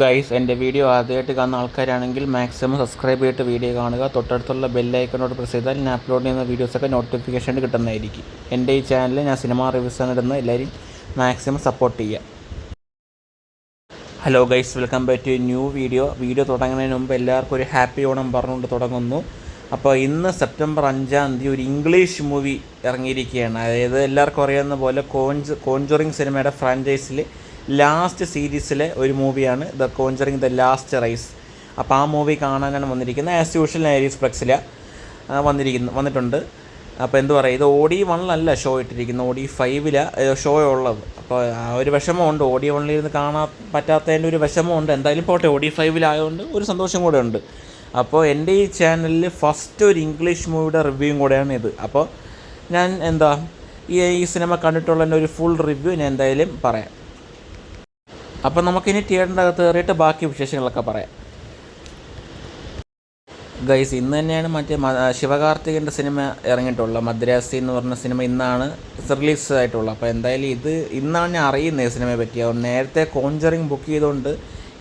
Guys, എൻ്റെ video ആദ്യമായിട്ട് കാണുന്ന ആൾക്കാരാണെങ്കിൽ മാക്സിമം സബ്സ്ക്രൈബ് ചെയ്തിട്ട് വീഡിയോ കാണുക. തൊട്ടടുത്തുള്ള ബെല്ലൈക്കനോട് പ്രസ് ചെയ്താൽ ഞാൻ അപ്ലോഡ് ചെയ്യുന്ന വീഡിയോസൊക്കെ നോട്ടിഫിക്കേഷൻ കിട്ടുന്നതായിരിക്കും. എൻ്റെ ഈ ചാനലിൽ ഞാൻ സിനിമ റിവ്യൂസാണ് ഇടുന്നത്. എല്ലാവരും മാക്സിമം സപ്പോർട്ട് ചെയ്യുക. Hello guys, welcome back to new video തുടങ്ങുന്നതിന് മുമ്പ് എല്ലാവർക്കും ഒരു ഹാപ്പി ഓണം പറഞ്ഞുകൊണ്ട് തുടങ്ങുന്നു. അപ്പോൾ ഇന്ന് സെപ്റ്റംബർ 5 ഒരു ഇംഗ്ലീഷ് മൂവി ഇറങ്ങിയിരിക്കുകയാണ്. അതായത് എല്ലാവർക്കും അറിയാവുന്ന പോലെ കോഞ്ചറിങ് സിനിമയുടെ ഫ്രാഞ്ചൈസിൽ ലാസ്റ്റ് സീരീസിലെ ഒരു മൂവിയാണ് the conjuring the last rites. അപ്പോൾ ആ മൂവി കാണാനാണ് വന്നിരിക്കുന്നത്. ആസ് യൂഷ്വൽ ഏരീസ് പ്ലക്സിൽ വന്നിട്ടുണ്ട്. അപ്പോൾ എന്തു പറയുക, ഇത് OD1 ഷോ ഇട്ടിരിക്കുന്നത്, OD5 ഷോ ഉള്ളത്. അപ്പോൾ ആ ഒരു വിഷമമുണ്ട്, OD1 ഇരുന്ന് കാണാൻ പറ്റാത്തതിൻ്റെ ഒരു വിഷമമുണ്ട്. എന്തായാലും പോട്ടെ, OD5 ആയതുകൊണ്ട് ഒരു സന്തോഷം കൂടെ ഉണ്ട്. അപ്പോൾ എൻ്റെ ഈ ചാനലിൽ ഫസ്റ്റ് ഒരു ഇംഗ്ലീഷ് മൂവിയുടെ റിവ്യൂവും കൂടെയാണ് ഇത്. അപ്പോൾ ഞാൻ ഈ സിനിമ കണ്ടിട്ടുള്ളതിൻ്റെ ഒരു ഫുൾ റിവ്യൂ ഞാൻ എന്തായാലും പറയാം. അപ്പം നമുക്കിനി തിയേറ്ററിൻ്റെ അകത്ത് കയറിയിട്ട് ബാക്കി വിശേഷങ്ങളൊക്കെ പറയാം. ഗൈസ്, ഇന്ന് തന്നെയാണ് ശിവകാർത്തികൻ്റെ സിനിമ ഇറങ്ങിയിട്ടുള്ളത്. മദ്രാസി എന്ന് പറഞ്ഞ സിനിമ ഇന്നാണ് റിലീസ് ആയിട്ടുള്ളത്. അപ്പോൾ എന്തായാലും ഇന്നാണ് ഞാൻ അറിയുന്നത് ഈ സിനിമയെ പറ്റി. നേരത്തെ കോഞ്ചറിങ് ബുക്ക് ചെയ്തുകൊണ്ട്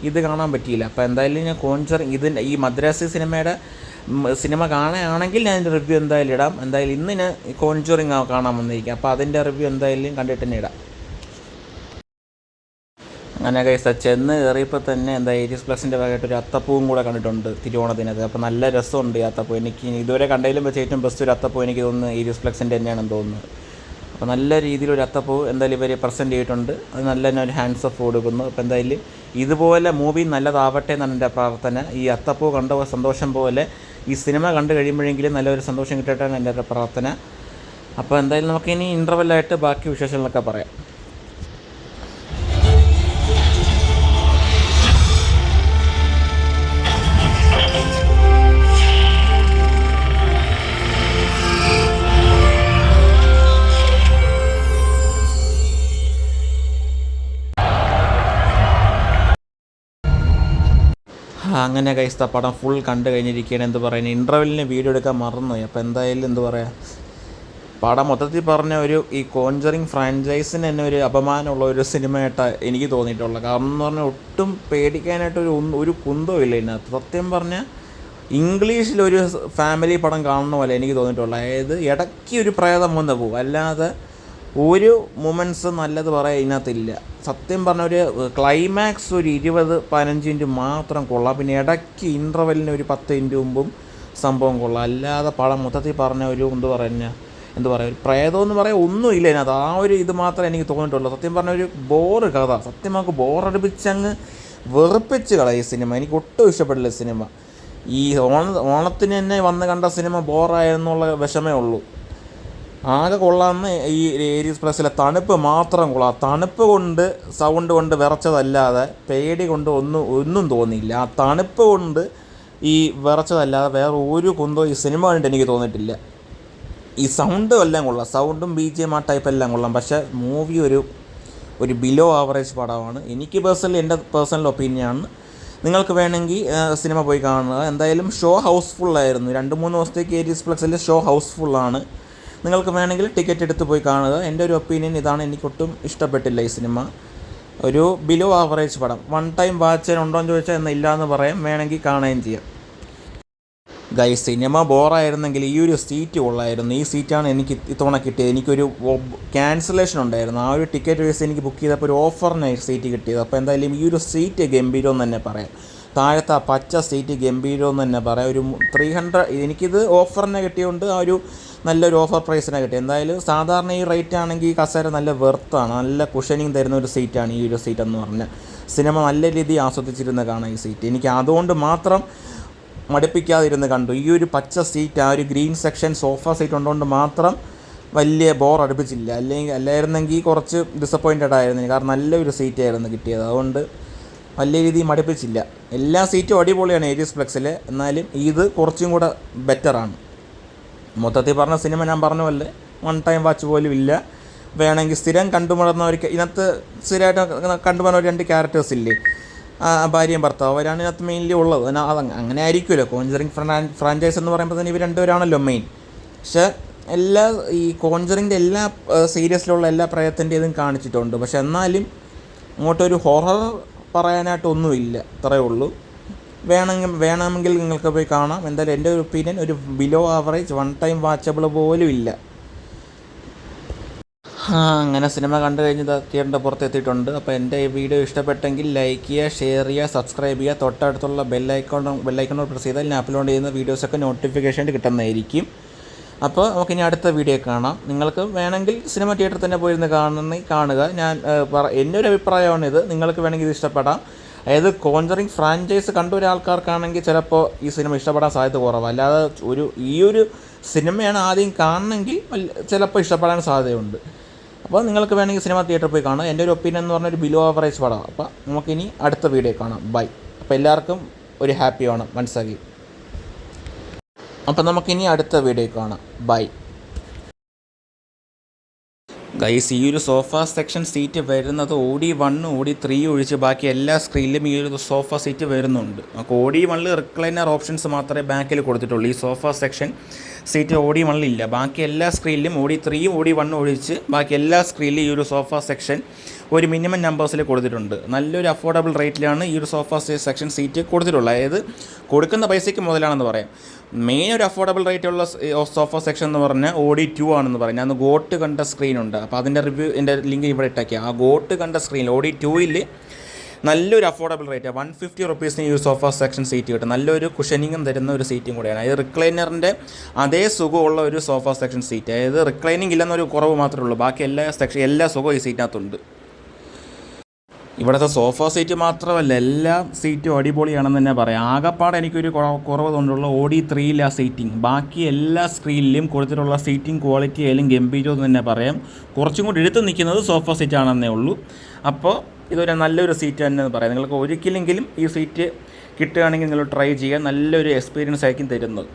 ഇത് കാണാൻ പറ്റിയില്ല. അപ്പോൾ എന്തായാലും ഞാൻ ഈ മദ്രാസി സിനിമ കാണുകയാണെങ്കിൽ ഞാൻ എൻ്റെ റിവ്യൂ എന്തായാലും ഇടാം. എന്തായാലും ഇന്ന് ഞാൻ കോഞ്ചറിങ് കാണാൻ വന്നിരിക്കുക. അപ്പോൾ അതിൻ്റെ റിവ്യൂ എന്തായാലും കണ്ടിട്ട് തന്നെ ഇടാം. അങ്ങനെ ഗൈസ്, ചെന്ന് കയറിയപ്പോൾ തന്നെ ഏരീസ് പ്ലസിൻ്റെ ഭാഗമായിട്ട് ഒരു അത്തപ്പൂവും കൂടെ കണ്ടിട്ടുണ്ട് തിരുവോണത്തിനത്. അപ്പോൾ നല്ല രസമുണ്ട് ഈ അത്തപ്പൂ. എനിക്ക് ഇതുവരെ കണ്ടതിലും വെച്ച് ഏറ്റവും ബെസ്റ്റ് ഒരു അത്തപ്പൂ എനിക്ക് തോന്നുന്നു ഏരീസ് പ്ലസിൻ്റെ തന്നെയാണെന്ന് തോന്നുന്നത്. അപ്പോൾ നല്ല രീതിയിലൊരു അത്തപ്പൂ എന്തായാലും ഇവർ പ്രസൻറ്റ് ചെയ്തിട്ടുണ്ട്. അത് നല്ല തന്നെ ഒരു ഹാൻഡ്സ് ഓഫ് കൊടുക്കുന്നു. അപ്പോൾ എന്തായാലും ഇതുപോലെ മൂവി നല്ലതാവട്ടെ എന്നാണ് എൻ്റെ പ്രാർത്ഥന. ഈ അത്തപ്പൂ കണ്ട സന്തോഷം പോലെ ഈ സിനിമ കണ്ടു കഴിയുമ്പോഴെങ്കിലും നല്ലൊരു സന്തോഷം കിട്ടട്ടെ എൻ്റെ പ്രാർത്ഥന. അപ്പോൾ എന്തായാലും നമുക്കിനി ഇൻ്റർവെല്ലായിട്ട് ബാക്കി വിശേഷങ്ങളൊക്കെ പറയാം. അങ്ങനെ ഗൈസ്, പടം ഫുൾ കണ്ടു കഴിഞ്ഞിരിക്കുകയാണ്. എന്ത് പറയുന്നത്, ഇൻ്റർവെല്ലിന് വീഡിയോ എടുക്കാൻ മറന്നുപോയി. അപ്പോൾ എന്തായാലും എന്ത് പറയുക, പടം മൊത്തത്തിൽ പറഞ്ഞ ഈ കോഞ്ചറിങ് ഫ്രാഞ്ചൈസിന് തന്നെ ഒരു അപമാനമുള്ള ഒരു സിനിമയായിട്ടാണ് എനിക്ക് തോന്നിയിട്ടുള്ളത്. കാരണം എന്ന് പറഞ്ഞാൽ ഒട്ടും പേടിക്കാനായിട്ട് ഒരു കുന്തവും ഇല്ല ഇതിനകത്ത്. സത്യം പറഞ്ഞാൽ ഇംഗ്ലീഷിലൊരു ഫാമിലി പടം കാണുന്ന പോലെ എനിക്ക് തോന്നിയിട്ടുള്ളത്. അതായത് ഇടയ്ക്ക് ഒരു പ്രേതം വന്ന് പോകും, അല്ലാതെ ഒരു മൊമെൻറ്റ്സ് നല്ലത് പറയാൻ ഇതിനകത്തില്ല. സത്യം പറഞ്ഞ ഒരു ക്ലൈമാക്സ് ഒരു 20-15 മിനിറ്റ് മാത്രം കൊള്ളാം. പിന്നെ ഇടയ്ക്ക് ഇൻ്റർവെല്ലിന് ഒരു 10 മിനിറ്റ് മുമ്പും സംഭവം കൊള്ളാം. അല്ലാതെ പടം മൊത്തത്തിൽ പറഞ്ഞ ഒരു ഒരു പ്രേതം എന്ന് പറയാൻ ഒന്നുമില്ല ഇതിനകത്ത്. ആ ഒരു ഇത് മാത്രമേ എനിക്ക് തോന്നിയിട്ടുള്ളൂ. സത്യം പറഞ്ഞ ഒരു ബോറ് കഥ. സത്യം നമുക്ക് ബോറടിപ്പിച്ചങ്ങ് വെറുപ്പിച്ച് കളയും ഈ സിനിമ. എനിക്ക് ഒട്ടും ഇഷ്ടപ്പെടില്ല സിനിമ. ഈ ഓണത്തിന് തന്നെ വന്ന് കണ്ട സിനിമ ബോറായെന്നുള്ള വിഷമേ ഉള്ളൂ. ആകെ കൊള്ളാമെന്ന് ഈ ഏരീസ് പ്ലസിലെ തണുപ്പ് മാത്രം കൊള്ളാം. തണുപ്പ് കൊണ്ട് സൗണ്ട് കൊണ്ട് വിറച്ചതല്ലാതെ പേടി കൊണ്ട് ഒന്നും തോന്നിയില്ല. ആ തണുപ്പ് കൊണ്ട് ഈ വിറച്ചതല്ലാതെ വേറെ ഒരു കുന്തവും ഈ സിനിമ കണ്ടിട്ട് എനിക്ക് തോന്നിയിട്ടില്ല. ഈ സൗണ്ടും എല്ലാം കൊള്ളാം, സൗണ്ടും BGM ആ ടൈപ്പ് എല്ലാം കൊള്ളാം. പക്ഷേ മൂവി ഒരു ബിലോ ആവറേജ് പടമാണ്. എനിക്ക് എൻ്റെ പേഴ്സണൽ ഒപ്പീനിയനാണ്. നിങ്ങൾക്ക് വേണമെങ്കിൽ സിനിമ പോയി കാണുക. എന്തായാലും ഷോ ഹൗസ്ഫുള്ളായിരുന്നു. 2-3 ദിവസത്തേക്ക് ഏരീസ് പ്ലസിൽ ഷോ ഹൗസ്ഫുള്ളാണ്. നിങ്ങൾക്ക് വേണമെങ്കിൽ ടിക്കറ്റ് എടുത്ത് പോയി കാണുക. എൻ്റെ ഒരു ഒപ്പീനിയൻ ഇതാണ്. എനിക്കൊട്ടും ഇഷ്ടപ്പെട്ടില്ല ഈ സിനിമ. ഒരു ബിലോ ആവറേജ് പടം. 1 ടൈം വാച്ച് ഉണ്ടോ എന്ന് ചോദിച്ചാൽ ഇല്ല എന്ന് പറയാം. വേണമെങ്കിൽ കാണുകയും ചെയ്യാം. ഗൈസ്, സിനിമ ബോറായിരുന്നെങ്കിൽ ഈ ഒരു സീറ്റ് കൊള്ളായിരുന്നു. ഈ സീറ്റാണ് എനിക്ക് ഇത്തവണ കിട്ടിയത്. എനിക്കൊരു ക്യാൻസലേഷൻ ഉണ്ടായിരുന്നു. ആ ഒരു ടിക്കറ്റ് വൈസ് എനിക്ക് ബുക്ക് ചെയ്തപ്പോൾ ഒരു ഓഫറിനായി സീറ്റ് കിട്ടിയത്. അപ്പോൾ എന്തായാലും ഈ ഒരു സീറ്റ് ഗംഭീരം എന്ന് തന്നെ പറയാം. താഴത്തെ ആ പച്ച സീറ്റ് ഗംഭീരം എന്ന് തന്നെ പറയാം. ഒരു 300 എനിക്കിത് ഓഫറിനെ കിട്ടിയതുകൊണ്ട് ആ ഒരു നല്ലൊരു ഓഫർ പ്രൈസിനാണ് കിട്ടിയത്. എന്തായാലും സാധാരണ ഈ റേറ്റ് ആണെങ്കിൽ ഈ കസേര നല്ല വെർത്താണ്, നല്ല കുഷനിങ് തരുന്ന ഒരു സീറ്റാണ് ഈ ഒരു സീറ്റ് എന്ന് പറഞ്ഞാൽ. സിനിമ നല്ല രീതിയിൽ ആസ്വദിച്ചിരുന്ന് കാണാം ഈ സീറ്റ്. എനിക്ക് അതുകൊണ്ട് മാത്രം മടുപ്പിക്കാതിരുന്ന് കണ്ടു. ഈ ഒരു പച്ച സീറ്റ്, ആ ഒരു ഗ്രീൻ സെക്ഷൻ സോഫ സീറ്റ് ഉള്ളതുകൊണ്ട് മാത്രം വലിയ ബോർ അടുപ്പിച്ചില്ല. അല്ലായിരുന്നെങ്കിൽ കുറച്ച് ഡിസപ്പോയിൻറ്റഡ് ആയിരുന്നു. കാരണം നല്ലൊരു സീറ്റായിരുന്നു കിട്ടിയത്. അതുകൊണ്ട് വലിയ രീതിയിൽ മടുപ്പിച്ചില്ല. എല്ലാ സീറ്റും അടിപൊളിയാണ് ഏരീസ് പ്ലക്സിൽ. എന്നാലും ഇത് കുറച്ചും കൂടെ ബെറ്ററാണ്. മൊത്തത്തിൽ പറഞ്ഞ സിനിമ ഞാൻ പറഞ്ഞ പോലെ 1 ടൈം വാച്ച് പോലും ഇല്ല. വേണമെങ്കിൽ സ്ഥിരം കണ്ടുമുടന്നവർക്ക് ഇതിനകത്ത് സ്ഥിരമായിട്ട് കണ്ടുപോകുന്ന 2 ക്യാരക്ടേഴ്സ് ഇല്ലേ, ഭാര്യയും ഭർത്താവ്, അവരാണ് ഇതിനകത്ത് മെയിൻലി ഉള്ളത്. അങ്ങനെ ആയിരിക്കുമല്ലോ. കോഞ്ചറിങ് ഫ്രാഞ്ചൈസ് എന്ന് പറയുമ്പോൾ തന്നെ ഇവർ 2 പേരാണല്ലോ മെയിൻ. പക്ഷേ എല്ലാ ഈ കോഞ്ചറിൻ്റെ എല്ലാ സീരീസിലുള്ള എല്ലാ പ്രയത്തിൻ്റെതും കാണിച്ചിട്ടുണ്ട്. പക്ഷെ എന്നാലും അങ്ങോട്ടൊരു ഹൊറർ പറയാനായിട്ടൊന്നുമില്ല, അത്രയേ ഉള്ളൂ. വേണമെങ്കിൽ നിങ്ങൾക്ക് പോയി കാണാം. എന്തായാലും എൻ്റെ ഒരു ഒപ്പീനിയൻ ഒരു ബിലോ ആവറേജ് 1 ടൈം വാച്ചബിൾ പോലും ഇല്ല. അങ്ങനെ സിനിമ കണ്ടു കഴിഞ്ഞ് തിയേറ്ററിൻ്റെ പുറത്തെത്തിയിട്ടുണ്ട്. അപ്പോൾ എൻ്റെ ഈ വീഡിയോ ഇഷ്ടപ്പെട്ടെങ്കിൽ ലൈക്ക് ചെയ്യുക, ഷെയർ ചെയ്യുക, സബ്സ്ക്രൈബ് ചെയ്യുക. തൊട്ടടുത്തുള്ള ബെല്ലൈക്കണോട് പ്രസ് ചെയ്താൽ ഞാൻ അപ്ലോഡ് ചെയ്യുന്ന വീഡിയോസൊക്കെ നോട്ടിഫിക്കേഷൻ കിട്ടുന്നതായിരിക്കും. അപ്പോൾ നമുക്കിനി അടുത്ത വീഡിയോ കാണാം. നിങ്ങൾക്ക് വേണമെങ്കിൽ സിനിമ തിയേറ്ററിൽ തന്നെ പോയിരുന്ന് കാണുക. എൻ്റെ ഒരു അഭിപ്രായമാണിത്. നിങ്ങൾക്ക് വേണമെങ്കിൽ ഇത് ഇഷ്ടപ്പെടാം. അതായത് കോഞ്ചറിങ് ഫ്രാഞ്ചൈസ് കണ്ട ഒരാൾക്കാർക്കാണെങ്കിൽ ചിലപ്പോൾ ഈ സിനിമ ഇഷ്ടപ്പെടാൻ സാധ്യത കുറവാണ്. അല്ലാതെ ഈ ഒരു സിനിമയാണ് ആദ്യം കാണണമെങ്കിൽ ചിലപ്പോൾ ഇഷ്ടപ്പെടാൻ സാധ്യതയുണ്ട്. അപ്പോൾ നിങ്ങൾക്ക് വേണമെങ്കിൽ സിനിമ തിയേറ്ററിൽ പോയി കാണാം. എൻ്റെ ഒരു ഒപ്പീനിയൻ എന്ന് പറഞ്ഞാൽ ഒരു ബിലോ ആവറേജ് പടം. അപ്പോൾ നമുക്കിനി അടുത്ത വീഡിയോ കാണാം. ബൈ. അപ്പോൾ എല്ലാവർക്കും ഒരു ഹാപ്പി ഓണം മനസ്സാക്കി. അപ്പോൾ നമുക്കിനി അടുത്ത വീഡിയോ കാണാം. Bye guys. ഈ ഒരു സോഫ സെക്ഷൻ സീറ്റ് വരുന്നത് OD1 OD3 ഒഴിച്ച് ബാക്കി എല്ലാ സ്ക്രീനിലും ഈ ഒരു സോഫ സീറ്റ് വരുന്നുണ്ട്. നമുക്ക് OD1 റിക്ലൈനർ ഓപ്ഷൻസ് മാത്രമേ ബാക്കിൽ കൊടുത്തിട്ടുള്ളൂ. ഈ സോഫ സെക്ഷൻ സീറ്റ് OD1 ഇല്ല. ബാക്കി എല്ലാ സ്ക്രീനിലും OD3 OD1 ഒഴിച്ച് ബാക്കി എല്ലാ സ്ക്രീനിലും ഈ ഒരു സോഫ സെക്ഷൻ ഒരു മിനിമം നമ്പേഴ്സിൽ കൊടുത്തിട്ടുണ്ട്. നല്ലൊരു അഫോർഡബിൾ റേറ്റിലാണ് ഈ ഒരു സോഫ സെക്ഷൻ സീറ്റ് കൊടുത്തിട്ടുള്ളത്. അതായത് കൊടുക്കുന്ന പൈസയ്ക്ക് മുതലാണെന്ന് പറയാം. മെയിൻ ഒരു അഫോർഡബിൾ റേറ്റുള്ള സോഫ സെക്ഷൻ എന്ന് പറഞ്ഞാൽ OD2 ആണെന്ന് പറയും. ഞാൻ ഗോട്ട് കണ്ട സ്ക്രീനുണ്ട്. അപ്പോൾ അതിൻ്റെ റിവ്യൂ എൻ്റെ ലിങ്ക് ഇവിടെ ഇട്ടാക്കിയ ആ ഗോട്ട് കണ്ട സ്ക്രീൻ OD2ൽ നല്ലൊരു അഫോർഡബിൾ റേറ്റ് 150 റുപ്പീസിന് ഈ ഒരു സോഫ സെക്ഷൻ സീറ്റ് കിട്ടും. നല്ലൊരു കുഷനിങ്ങും തരുന്ന ഒരു സീറ്റും കൂടിയാണ്. അതായത് റിക്ലൈനറിൻ്റെ അതേ സുഖമുള്ള ഒരു സോഫ സെക്ഷൻ സീറ്റ്. അതായത് റിക്ലൈനിങ് ഇല്ലെന്നൊരു കുറവ് മാത്രമേ ഉള്ളൂ. ബാക്കി എല്ലാ സുഖവും ഈ സീറ്റിനകത്തുണ്ട്. ഇവിടുത്തെ സോഫ സീറ്റ് മാത്രമല്ല, എല്ലാ സീറ്റും അടിപൊളിയാണെന്ന് തന്നെ പറയാം. ആകെപ്പാടെ എനിക്കൊരു കുറവ് കൊണ്ടുള്ള OD3യിൽ ആ സീറ്റിംഗ്. ബാക്കി എല്ലാ സ്ക്രീനിലും കൊടുത്തിട്ടുള്ള സീറ്റിംഗ് ക്വാളിറ്റി ആയാലും ഗംഭീരം എന്ന് തന്നെ പറയാം. കുറച്ചും കൂടി എടുത്ത് നിൽക്കുന്നത് സോഫ സീറ്റാണെന്നേ ഉള്ളൂ. അപ്പോൾ ഇതൊരു നല്ലൊരു സീറ്റ് തന്നെ പറയാം. നിങ്ങൾക്ക് ഒരിക്കലെങ്കിലും ഈ സീറ്റ് കിട്ടുകയാണെങ്കിൽ നിങ്ങൾ ട്രൈ ചെയ്യുക. നല്ലൊരു എക്സ്പീരിയൻസ് ആയിരിക്കും തരുന്നത്.